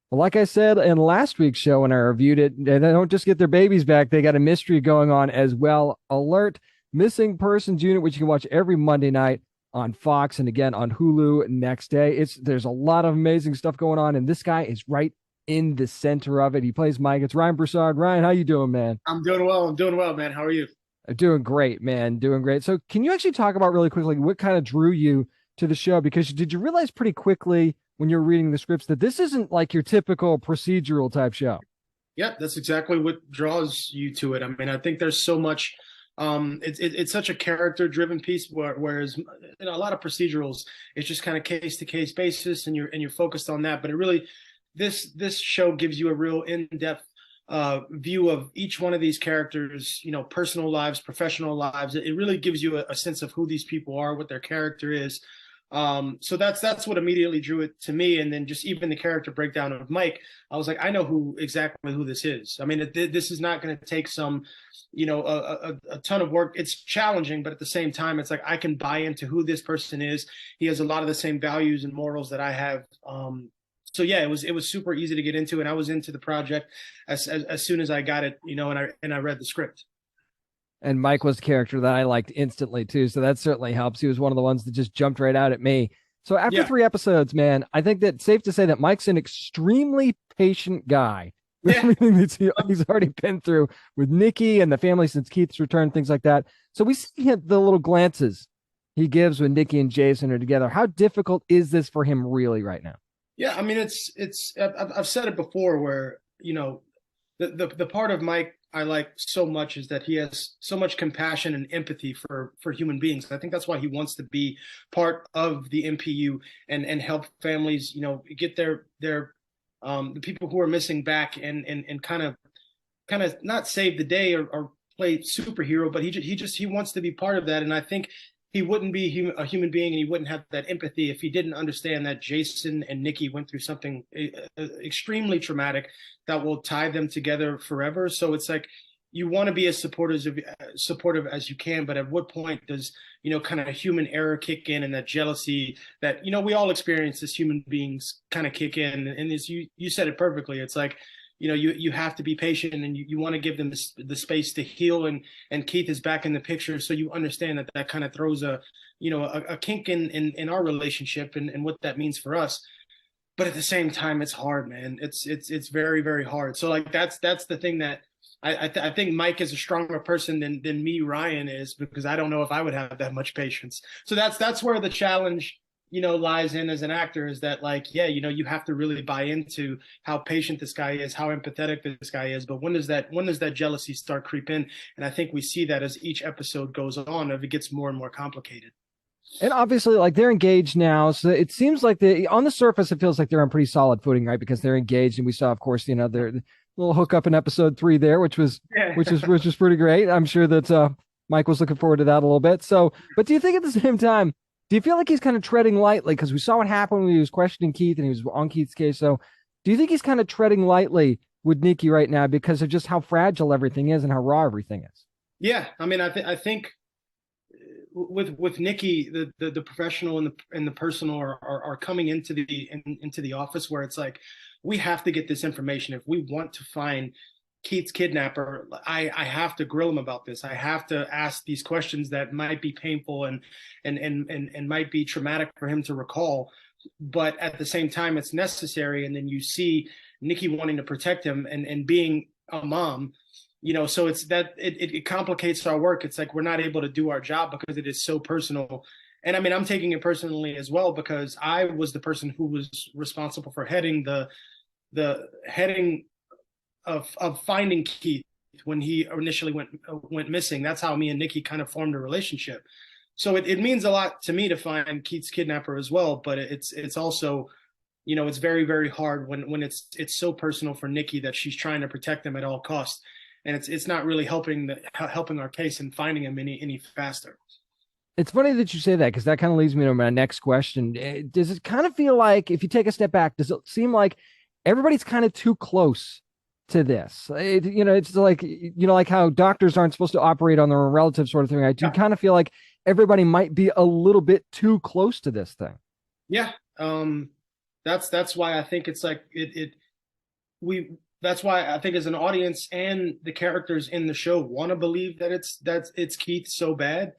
Well, like I said in last week's show when I reviewed it, they don't just get their babies back, they got a mystery going on as well. Alert Missing Persons Unit, which you can watch every Monday night on Fox and again on Hulu next day. There's a lot of amazing stuff going on, and this guy is right in the center of it. He plays Mike. It's Ryan Broussard. Ryan, how you doing, man? I'm doing well. I'm doing well, man. How are you? Doing great, man. Doing great. So, can you actually talk about really quickly what kind of drew you to the show? Because did you realize pretty quickly when you're reading the scripts that this isn't like your typical procedural type show? Yeah, that's exactly what draws you to it. I mean, I think there's so much. It's such a character-driven piece, whereas a lot of procedurals, it's just kind of case-to-case basis, and you're focused on that. But it really, this show gives you a real in-depth view of each one of these characters, personal lives, professional lives. It really gives you a sense of who these people are, what their character is. So that's what immediately drew it to me. And then just even the character breakdown of Mike, I was like, I know exactly who this is. I mean, this is not going to take some, a ton of work. It's challenging, but at the same time, it's like I can buy into who this person is. He has a lot of the same values and morals that I have. So yeah, it was super easy to get into, and I was into the project as soon as I got it, and I read the script. And Mike was a character that I liked instantly too. So that certainly helps. He was one of the ones that just jumped right out at me. So after Yeah, 3 episodes, man, I think that it's safe to say that Mike's an extremely patient guy with yeah. everything that he's already been through with Nikki and the family since Keith's return, things like that. So we see the little glances he gives when Nikki and Jason are together. How difficult is this for him really right now? Yeah, I mean, it's I've said it before where, the part of Mike I like so much is that he has so much compassion and empathy for human beings. I think that's why he wants to be part of the MPU and help families, get their the people who are missing back and kind of not save the day or play superhero, but he wants to be part of that. And I think he wouldn't be a human being, and he wouldn't have that empathy if he didn't understand that Jason and Nikki went through something extremely traumatic that will tie them together forever. So it's like you want to be as supportive as you can, but at what point does kind of human error kick in, and that jealousy that we all experience as human beings kind of kick in? And as you said it perfectly, it's like you have to be patient, and you want to give them the space to heal, and Keith is back in the picture, so you understand that kind of throws a kink in our relationship, and what that means for us. But at the same time, it's hard, man. It's very, very hard. So like that's the thing that I think Mike is a stronger person than me, Ryan, is, because I don't know if I would have that much patience. So that's where the challenge lies in as an actor, is that, like, yeah, you have to really buy into how patient this guy is, how empathetic this guy is. But when does that jealousy start creep in? And I think we see that as each episode goes on, if it gets more and more complicated. And obviously, like they're engaged now, so it seems like on the surface it feels like they're on pretty solid footing, right? Because they're engaged, and we saw, of course, their little hookup in episode 3 there, which was Yeah. which was pretty great. I'm sure that Mike was looking forward to that a little bit. So, but do you think at the same time, do you feel like he's kind of treading lightly? Because we saw what happened when he was questioning Keith and he was on Keith's case. So, do you think he's kind of treading lightly with Nikki right now because of just how fragile everything is and how raw everything is? Yeah, I mean, I think with Nikki, the professional and the personal are coming into the office, where it's like we have to get this information if we want to find Keith's kidnapper. I have to grill him about this. I have to ask these questions that might be painful and might be traumatic for him to recall, but at the same time it's necessary. And then you see Nikki wanting to protect him and being a mom, so it's that it complicates our work. It's like we're not able to do our job because it is so personal. And I mean, I'm taking it personally as well, because I was the person who was responsible for heading the heading of finding Keith when he initially went missing. That's how me and Nikki kind of formed a relationship. So it means a lot to me to find Keith's kidnapper as well, but it's also, it's very, very hard when it's so personal for Nikki that she's trying to protect him at all costs, and it's not really helping our case and finding him any faster. It's funny that you say that because that kind of leads me to my next question. Does it kind of feel like, if you take a step back, does it seem like everybody's kind of too close to this? It's like, like how doctors aren't supposed to operate on their own relative sort of thing. I do Yeah, kind of feel like everybody might be a little bit too close to this thing. yeah. That's why I think it's like we that's why I think as an audience and the characters in the show want to believe that it's Keith so bad,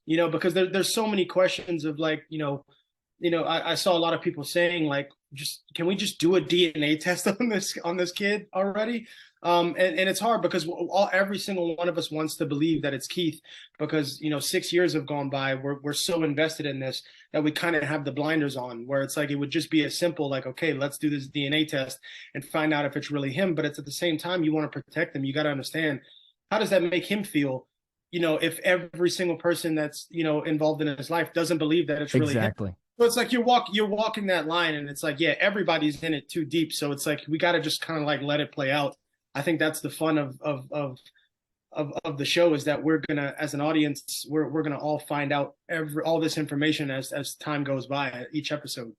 because there's so many questions of like, I saw a lot of people saying like, just can we just do a DNA test on this kid already? And it's hard because every single one of us wants to believe that it's Keith because 6 years have gone by. We're so invested in this that we kind of have the blinders on, where it's like it would just be as simple like, okay, let's do this DNA test and find out if it's really him. But it's at the same time you want to protect him. You got to understand, how does that make him feel? If every single person that's involved in his life doesn't believe that it's really him. Exactly. So it's like you're walking that line, and it's like, yeah, everybody's in it too deep. So it's like we got to just kind of like let it play out. I think that's the fun of the show, is that we're gonna, as an audience, we're gonna all find out all this information as time goes by each episode.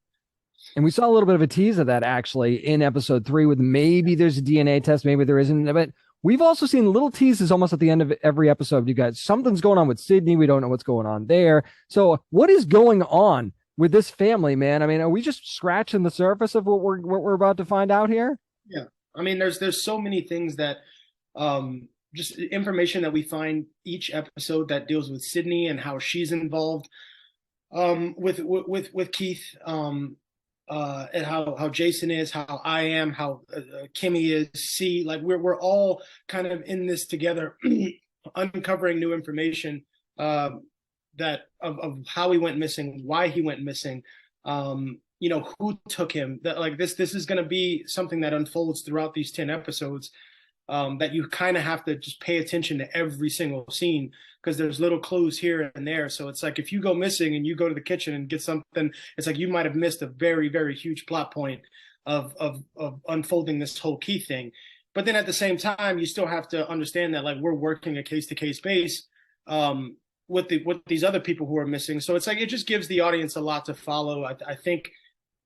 And we saw a little bit of a tease of that actually in episode 3 with maybe there's a DNA test, maybe there isn't. But we've also seen little teases almost at the end of every episode. You got something's going on with Sydney. We don't know what's going on there. So what is going on with this family, man? I mean, are we just scratching the surface of what we're about to find out here? Yeah. I mean, there's so many things that just information that we find each episode that deals with Sydney and how she's involved with Keith, and how Jason is, how I am, how Kimmy is, C. Like we're all kind of in this together, uncovering new information that of how he went missing, why he went missing. Who took him, that like this is going to be something that unfolds throughout these 10 episodes, that you kind of have to just pay attention to every single scene, because there's little clues here and there. So it's like if you go missing and you go to the kitchen and get something, it's like you might have missed a very, very huge plot point of unfolding this whole key thing. But then at the same time, you still have to understand that like we're working a case-to-case base with these other people who are missing. So it's like it just gives the audience a lot to follow. I think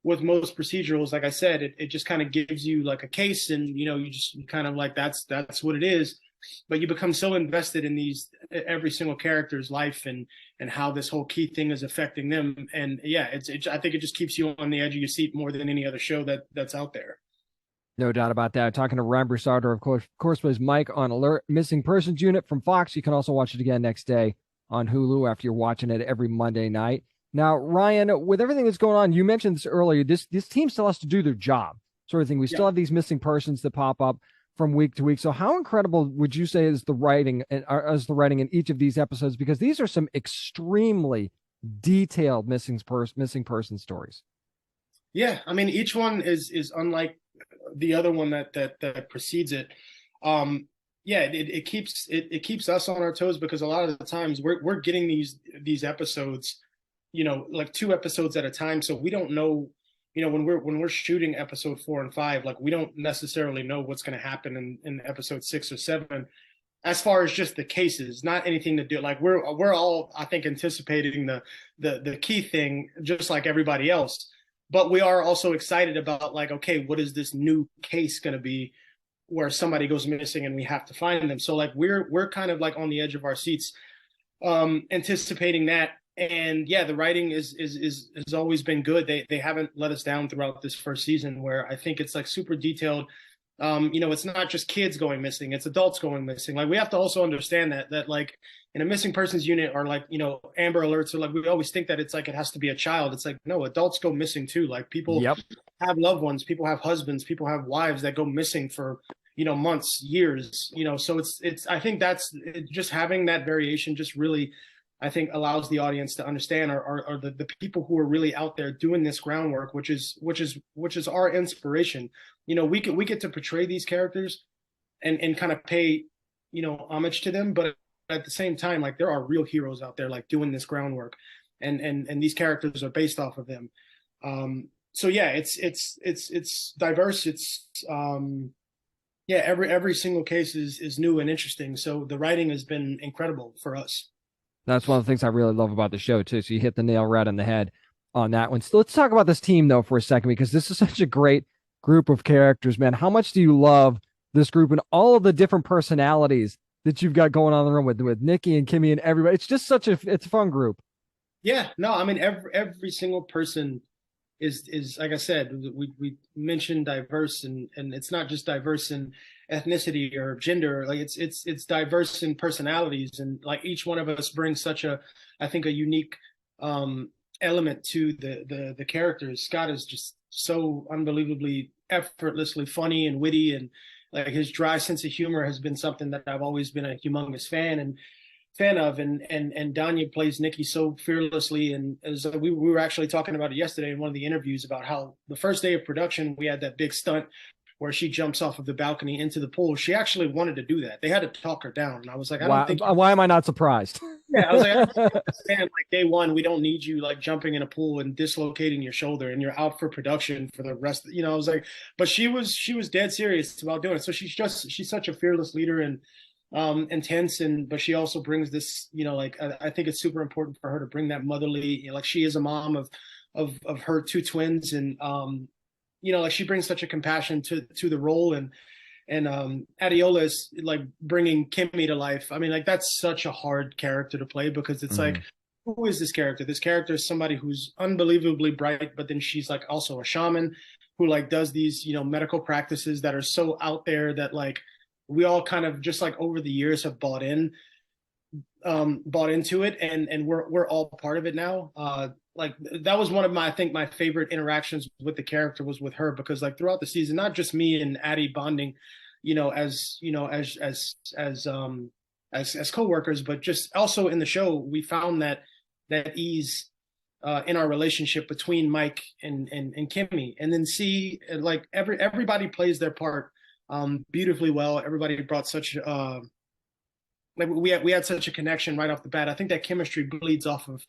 with most procedurals, like I said, it just kind of gives you like a case, and you just kind of like that's what it is. But you become so invested in every single character's life and how this whole key thing is affecting them. And yeah, I think it just keeps you on the edge of your seat more than any other show that's out there. No doubt about that. Talking to Ryan Broussard, of course, plays Mike on Alert Missing Persons Unit from Fox. You can also watch it again next day on Hulu after you're watching it every Monday night. Now, Ryan, with everything that's going on, you mentioned this earlier, this team still has to do their job, sort of thing. We still have these missing persons that pop up from week to week. So how incredible would you say is the writing in each of these episodes? Because these are some extremely detailed missing person stories. Yeah, I mean, each one is unlike the other one that precedes it. Yeah, it keeps us on our toes, because a lot of the times we're getting these episodes, like 2 episodes at a time. So we don't know, when we're shooting episode 4 and 5, like we don't necessarily know what's going to happen in episode 6 or 7, as far as just the cases, not anything to do. Like we're all, I think, anticipating the key thing just like everybody else. But we are also excited about like, okay, what is this new case going to be where somebody goes missing and we have to find them? So like we're kind of like on the edge of our seats, anticipating that. And yeah, the writing has always been good. They haven't let us down throughout this first season, where I think it's like super detailed. It's not just kids going missing, it's adults going missing. Like we have to also understand that like in a missing persons unit, or like, Amber Alerts, or like we always think that it's like it has to be a child. It's like, no, adults go missing too. Like people have loved ones, people have husbands, people have wives that go missing for months, years. So it's I think that's just having that variation just really, I think, allows the audience to understand, or the people who are really out there doing this groundwork, which is our inspiration. We get to portray these characters and kind of pay, homage to them, but at the same time, like there are real heroes out there like doing this groundwork, and these characters are based off of them. So yeah, it's diverse. It's every single case is new and interesting. So the writing has been incredible for us. That's one of the things I really love about the show too. So you hit the nail right on the head on that one. So let's talk about this team though for a second, because this is such a great group of characters, man. How much do you love this group and all of the different personalities that you've got going on in the room with Nikki and Kimmy and everybody? It's just it's a fun group. Yeah, no, I mean every single person is like I said, we mentioned diverse, and it's not just diverse in ethnicity or gender, like it's diverse in personalities, and like each one of us brings such a, I think, a unique element to the characters. Scott is just so unbelievably effortlessly funny and witty, and like his dry sense of humor has been something that I've always been a humongous fan of, and Danya plays Nikki so fearlessly. And as we were actually talking about it yesterday in one of the interviews about how the first day of production we had that big stunt where she jumps off of the balcony into the pool. She actually wanted to do that. They had to talk her down, and I was like, I don't think. Why am I not surprised? Yeah, I was like, I don't understand. Like day one, we don't need you like jumping in a pool and dislocating your shoulder, and you're out for production for the rest. I was like, but she was dead serious about doing it. So she's such a fearless leader and intense, and but she also brings this. Like I think it's super important for her to bring that motherly. Like she is a mom of her two twins, and like she brings such a compassion to the role, and Adiola is like bringing Kimmy to life. I mean, like that's such a hard character to play because it's like, who is this character? This character is somebody who's unbelievably bright, but then she's like also a shaman who like does these, medical practices that are so out there that like we all kind of just like over the years have bought into it, and we're all part of it now. Like that was one of I think my favorite interactions with the character was with her, because like throughout the season, not just me and Addie bonding, as co-workers, but just also in the show, we found that ease in our relationship between Mike and Kimmy, and then see like everybody plays their part beautifully well. Everybody brought such like we had such a connection right off the bat. I think that chemistry bleeds off of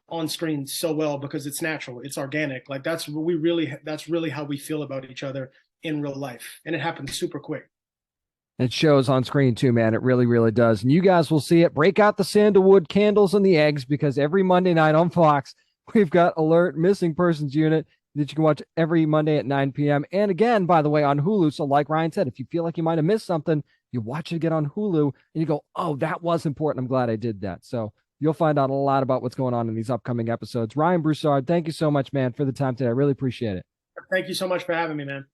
on screen so well because it's natural, it's organic. Like that's really how we feel about each other in real life, and it happens super quick. It shows on screen too, man. It really, really does. And you guys will see it. Break out the sandalwood candles and the eggs, because every Monday night on Fox, we've got Alert Missing Persons Unit that you can watch every Monday at 9 p.m. And again, by the way, on Hulu. So like Ryan said, if you feel like you might have missed something, you watch it again on Hulu and you go, oh, that was important. I'm glad I did that. So you'll find out a lot about what's going on in these upcoming episodes. Ryan Broussard, thank you so much, man, for the time today. I really appreciate it. Thank you so much for having me, man.